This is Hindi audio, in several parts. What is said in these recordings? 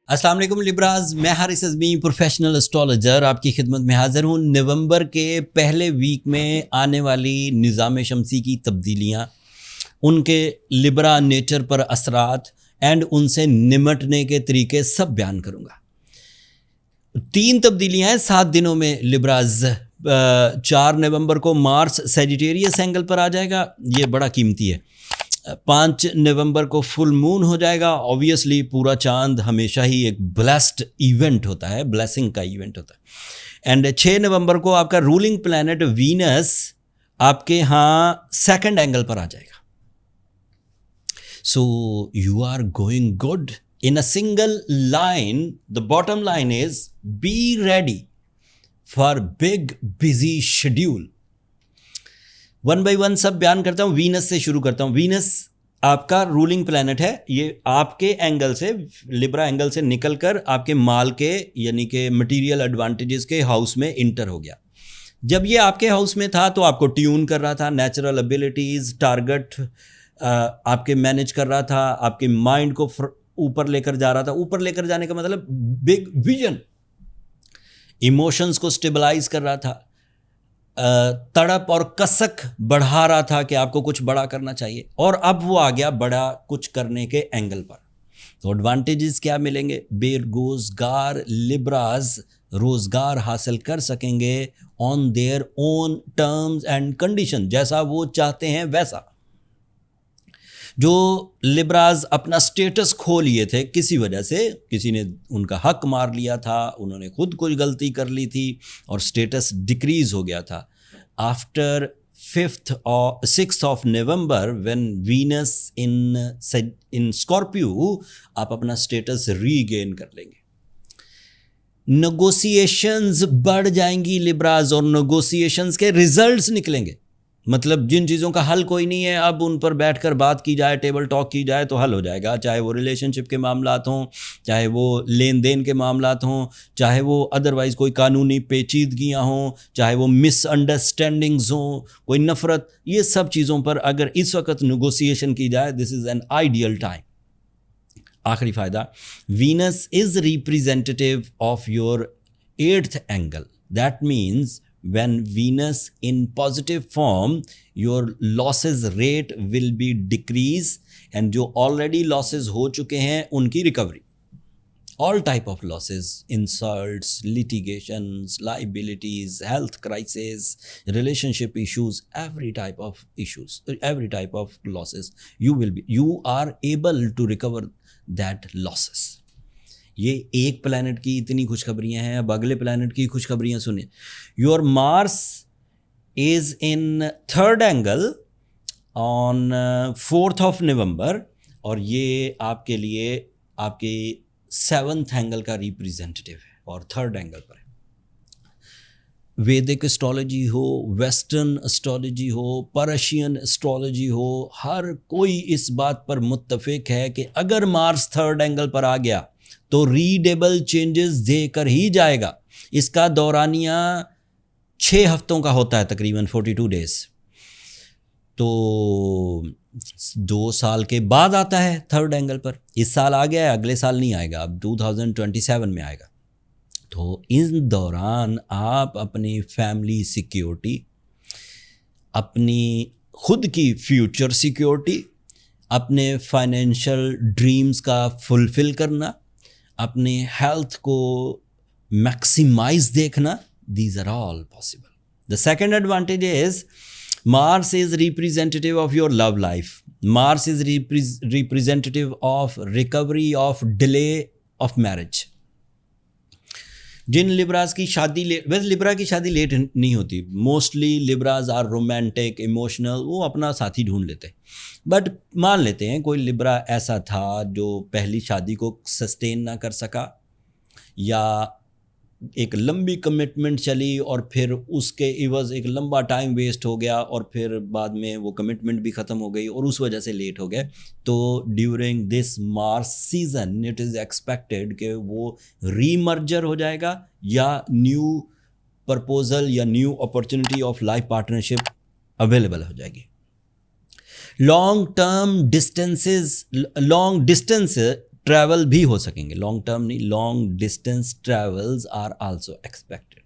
अस्सलाम वालेकुम लिब्राज, मैं हारिस अज़मी प्रोफेशनल एस्ट्रोलॉजर आपकी खिदमत में हाज़िर हूँ। नवंबर के पहले वीक में आने वाली निज़ाम शमसी की तब्दीलियाँ, उनके लिब्रा नेचर पर असरात एंड उनसे निमटने के तरीके सब बयान करूँगा। 3 तब्दीलियाँ हैं 7 दिनों में लिब्राज। 4 नवंबर को मार्स सेजिटेरियस एंगल पर आ जाएगा, ये बड़ा कीमती है। 5 नवंबर को फुल मून हो जाएगा। ऑब्वियसली पूरा चांद हमेशा ही एक ब्लेस्ड इवेंट होता है, ब्लेसिंग का इवेंट होता है। एंड 6 नवंबर को आपका रूलिंग प्लैनेट वीनस आपके यहाँ सेकंड एंगल पर आ जाएगा। So you are going good in a single line. The bottom line is be ready for big busy schedule. One by one सब बयान करता हूँ। वीनस से शुरू करता हूँ। वीनस आपका रूलिंग प्लैनेट है। ये आपके एंगल से, लिब्रा एंगल से निकलकर आपके माल के यानी कि मटेरियल एडवांटेजेस के हाउस में इंटर हो गया। जब ये आपके हाउस में था तो आपको ट्यून कर रहा था, नेचुरल एबिलिटीज़, टारगेट आपके मैनेज कर रहा था, आपके माइंड को ऊपर लेकर जा रहा था। ऊपर लेकर जाने का मतलब बिग विजन, इमोशंस को स्टेबलाइज कर रहा था, तड़प और कसक बढ़ा रहा था कि आपको कुछ बड़ा करना चाहिए। और अब वो आ गया बड़ा कुछ करने के एंगल पर। तो एडवांटेजेस क्या मिलेंगे? बेरोजगार लिब्राज रोजगार हासिल कर सकेंगे on their own terms and condition, जैसा वो चाहते हैं वैसा। जो लिब्राज अपना स्टेटस खो लिए थे किसी वजह से, किसी ने उनका हक मार लिया था, उन्होंने खुद कोई गलती कर ली थी और स्टेटस डिक्रीज हो गया था। After 5th or 6th of November when Venus in Scorpio, आप अपना स्टेटस रीगेन कर लेंगे। नेगोशिएशंस बढ़ जाएंगी लिब्राज और नेगोशिएशंस के रिजल्ट्स निकलेंगे। मतलब जिन चीज़ों का हल कोई नहीं है, अब उन पर बैठकर बात की जाए, टेबल टॉक की जाए तो हल हो जाएगा। चाहे वो रिलेशनशिप के मामलात हों, चाहे वो लेन देन के मामलात हों, चाहे वो अदरवाइज़ कोई कानूनी पेचीदगियाँ हों, चाहे वो मिसअंडरस्टैंडिंग्स हों, कोई नफ़रत, ये सब चीज़ों पर अगर इस वक्त नेगोशिएशन की जाए, this is an ideal time. आखिरी फ़ायदा, Venus is representative of your 8th angle. That means when Venus in positive form, your losses rate will be decrease and जो already losses हो चुके हैं उनकी recovery, all type of losses, insults, litigations, liabilities, health crisis, relationship issues, every type of issues, every type of losses, you are able to recover that losses। ये एक प्लैनेट की इतनी खुशखबरियाँ हैं। अब अगले प्लैनेट की खुशखबरियाँ सुनिए। Your Mars is in 3rd angle on 4th of November और ये आपके लिए आपके 7th एंगल का रिप्रेजेंटेटिव है और 3rd एंगल पर है। वैदिक एस्ट्रोलॉजी हो, वेस्टर्न एस्ट्रोलॉजी हो, पर्शियन एस्ट्रोलॉजी हो, हर कोई इस बात पर मुत्तफिक है कि अगर मार्स 3rd एंगल पर आ गया तो रीडेबल चेंजेस देकर ही जाएगा। इसका दौरानिया 6 हफ्तों का होता है, तकरीबन 42 डेज। तो 2 साल के बाद आता है 3rd एंगल पर। इस साल आ गया है, अगले साल नहीं आएगा, अब 2027 में आएगा। तो इस दौरान आप अपनी फैमिली सिक्योरिटी, अपनी खुद की फ्यूचर सिक्योरिटी, अपने फाइनेंशियल ड्रीम्स का फुलफिल करना, अपने हेल्थ को मैक्सिमाइज देखना, these are all possible. The second advantage is Mars is representative of your love life. Mars is representative of recovery of delay of marriage. जिन लिब्राज की शादी वैसे लिब्रा की शादी लेट नहीं होती, mostly Libras are romantic, emotional, वो अपना साथी ढूंढ लेते हैं। बट मान लेते हैं कोई लिब्रा ऐसा था जो पहली शादी को सस्टेन ना कर सका, या एक लंबी कमिटमेंट चली और फिर उसके इवज़ एक लंबा टाइम वेस्ट हो गया और फिर बाद में वो कमिटमेंट भी ख़त्म हो गई और उस वजह से लेट हो गए। तो during this Mars season it is expected कि वो रीमर्जर हो जाएगा या न्यू प्रपोजल या new opportunity of life partnership available हो जाएगी। लॉन्ग डिस्टेंस ट्रैवल भी हो सकेंगे, लॉन्ग टर्म नहीं, long distance travels are also expected.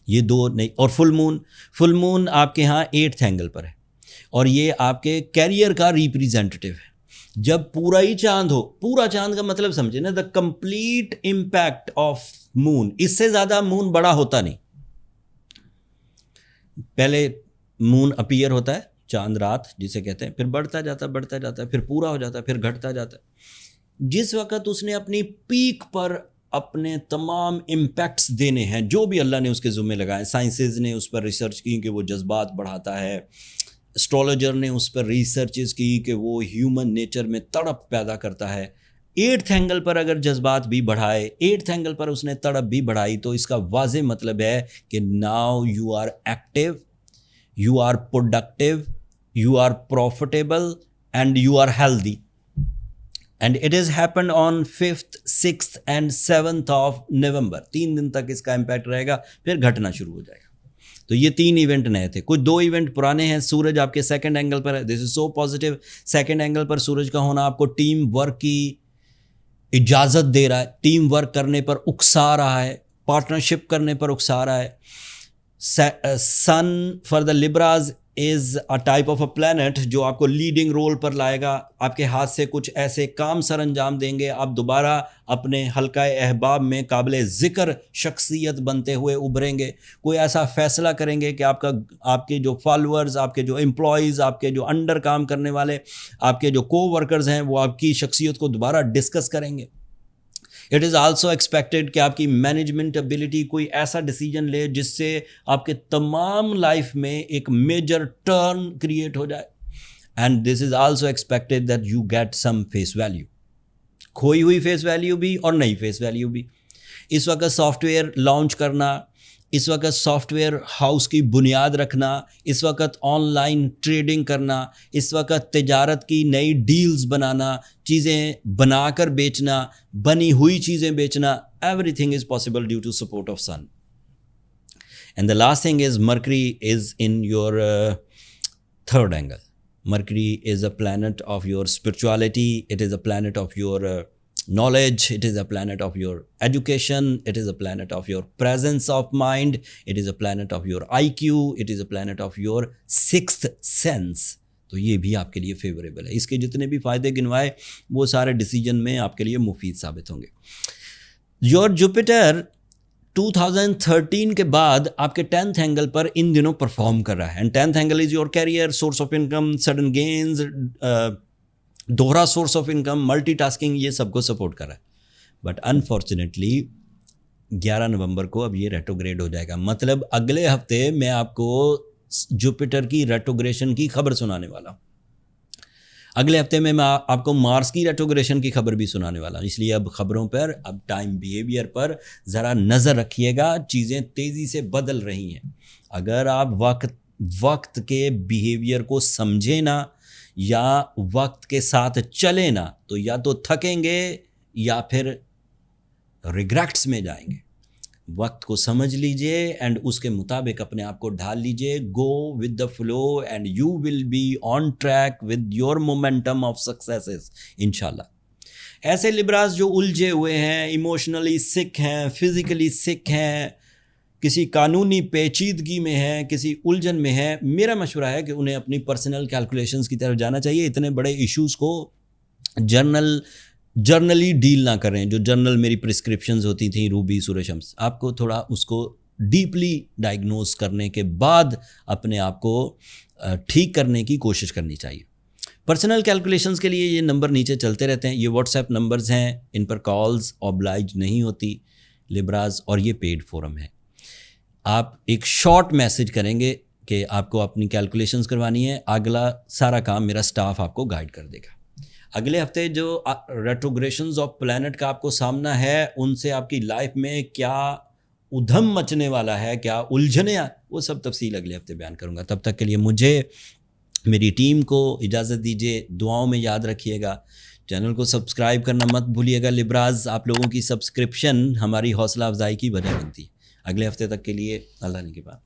ये दो नहीं, और फुल मून आपके यहाँ 8th एंगल पर है और ये आपके कैरियर का रिप्रेजेंटेटिव है। जब पूरा ही चांद हो, पूरा चांद का मतलब समझे ना, the complete impact of moon, इससे ज्यादा मून बड़ा होता नहीं। पहले मून अपीयर होता है, चांद रात जिसे कहते हैं, फिर बढ़ता जाता है, फिर पूरा हो जाता है, फिर घटता जाता है। जिस वक्त उसने अपनी पीक पर अपने तमाम इम्पैक्ट्स देने हैं, जो भी अल्लाह ने उसके ज़ुम्मे लगाए, साइंसेज ने उस पर रिसर्च की कि वो जज्बात बढ़ाता है, एस्ट्रोलॉजर ने उस पर रिसर्चेस की कि वो ह्यूमन नेचर में तड़प पैदा करता है। 8th एंगल पर अगर जज्बात भी बढ़ाए, 8th एंगल पर उसने तड़प भी बढ़ाई, तो इसका वाज़े मतलब है कि now you are active, you are productive, you are profitable and you are healthy. And it is happened on 5th, 6th and 7th of November. 3 दिन तक इसका इम्पैक्ट रहेगा, फिर घटना शुरू हो जाएगा। तो ये 3 इवेंट नए थे, कुछ 2 इवेंट पुराने हैं। सूरज आपके 2nd एंगल पर है, this is so positive. 2nd angle पर सूरज का होना आपको टीम वर्क की इजाज़त दे रहा है, टीम वर्क करने पर उकसा रहा है, पार्टनरशिप करने पर उकसा रहा है। Sun for the Libras is a type of a planet जो आपको लीडिंग रोल पर लाएगा, आपके हाथ से कुछ ऐसे काम सर अंजाम देंगे, आप दोबारा अपने हल्का अहबाब में काबिल ज़िक्र शख्सियत बनते हुए उभरेंगे। कोई ऐसा फ़ैसला करेंगे कि आपके जो फॉलोअर्स, आपके जो एम्प्लॉयज़, आपके जो अंडर काम करने वाले, आपके जो को वर्कर्स हैं, वो आपकी शख्सियत को दोबारा डिस्कस करेंगे। इट इज़ आल्सो एक्सपेक्टेड कि आपकी मैनेजमेंट एबिलिटी कोई ऐसा डिसीजन ले जिससे आपके तमाम लाइफ में एक मेजर टर्न क्रिएट हो जाए। And this is also expected that you get some face value, खोई हुई फेस वैल्यू भी और नई फेस वैल्यू भी। इस वक्त सॉफ्टवेयर लॉन्च करना, इस वक्त सॉफ्टवेयर हाउस की बुनियाद रखना, इस वक्त ऑनलाइन ट्रेडिंग करना, इस वक्त तिजारत की नई डील्स बनाना, चीज़ें बनाकर बेचना, बनी हुई चीज़ें बेचना, everything is possible due to support of sun. And the last thing is Mercury is in your 3rd angle. Mercury is a planet of your spirituality, it is a planet of your knowledge, it is a planet of your education, it is a planet of your presence of mind, it is a planet of your IQ, it is a planet of your 6th sense। तो ये भी आपके लिए फेवरेबल है। इसके जितने भी फ़ायदे गिनवाए वो सारे डिसीजन में आपके लिए मुफीद साबित होंगे। योर जुपिटर 2013 के बाद आपके 10th एंगल पर इन दिनों परफॉर्म कर रहा है। And 10th angle is your career, source of income, sudden gains, दोहरा सोर्स ऑफ इनकम, मल्टीटास्किंग, ये सबको सपोर्ट कर रहा है। बट अनफॉर्चुनेटली 11 नवंबर को अब ये रेट्रोग्रेड हो जाएगा। मतलब अगले हफ्ते मैं आपको जुपिटर की रेट्रोग्रेशन की खबर सुनाने वाला हूँ। अगले हफ्ते में मैं आपको मार्स की रेट्रोग्रेशन की खबर भी सुनाने वाला हूँ। इसलिए अब खबरों पर, अब टाइम बिहेवियर पर ज़रा नज़र रखिएगा। चीज़ें तेज़ी से बदल रही हैं। अगर आप वक्त के बिहेवियर को समझे ना या वक्त के साथ चले ना, तो या तो थकेंगे या फिर रिग्रेट्स में जाएंगे। वक्त को समझ लीजिए एंड उसके मुताबिक अपने आप को ढाल लीजिए। Go with the flow and you will be on track with your momentum of successes इंशाल्लाह। ऐसे लिब्रास जो उलझे हुए हैं, इमोशनली सिक हैं, फिज़िकली सिक हैं, किसी कानूनी पेचीदगी में हैं, किसी उलझन में हैं, मेरा मशवरा है कि उन्हें अपनी पर्सनल कैलकुलेशंस की तरफ जाना चाहिए। इतने बड़े इश्यूज़ को जर्नली डील ना करें। जो जर्नल मेरी प्रिस्क्रिप्शंस होती थी, रूबी, सूरज शम्स, आपको थोड़ा उसको डीपली डायग्नोज करने के बाद अपने आप को ठीक करने की कोशिश करनी चाहिए। पर्सनल कैलकुलेशंस के लिए ये नंबर नीचे चलते रहते हैं, ये व्हाट्सएप नंबर्स हैं, इन पर कॉल्स ऑब्लाइज नहीं होती लिब्राज, और ये पेड फोरम है। आप एक शॉर्ट मैसेज करेंगे कि आपको अपनी कैलकुलेशंस करवानी है, अगला सारा काम मेरा स्टाफ आपको गाइड कर देगा। अगले हफ्ते जो रेट्रोग्रेशंस ऑफ प्लैनेट का आपको सामना है, उनसे आपकी लाइफ में क्या उधम मचने वाला है, क्या उलझने, वो सब तफसील अगले हफ्ते बयान करूँगा। तब तक के लिए मुझे, मेरी टीम को इजाज़त दीजिए। दुआओं में याद रखिएगा। चैनल को सब्सक्राइब करना मत भूलिएगा लिब्राज। आप लोगों की सब्सक्रिप्शन हमारी हौसला अफजाई की वजह बनती है। अगले हफ्ते तक के लिए अल्लाह ने के बाद।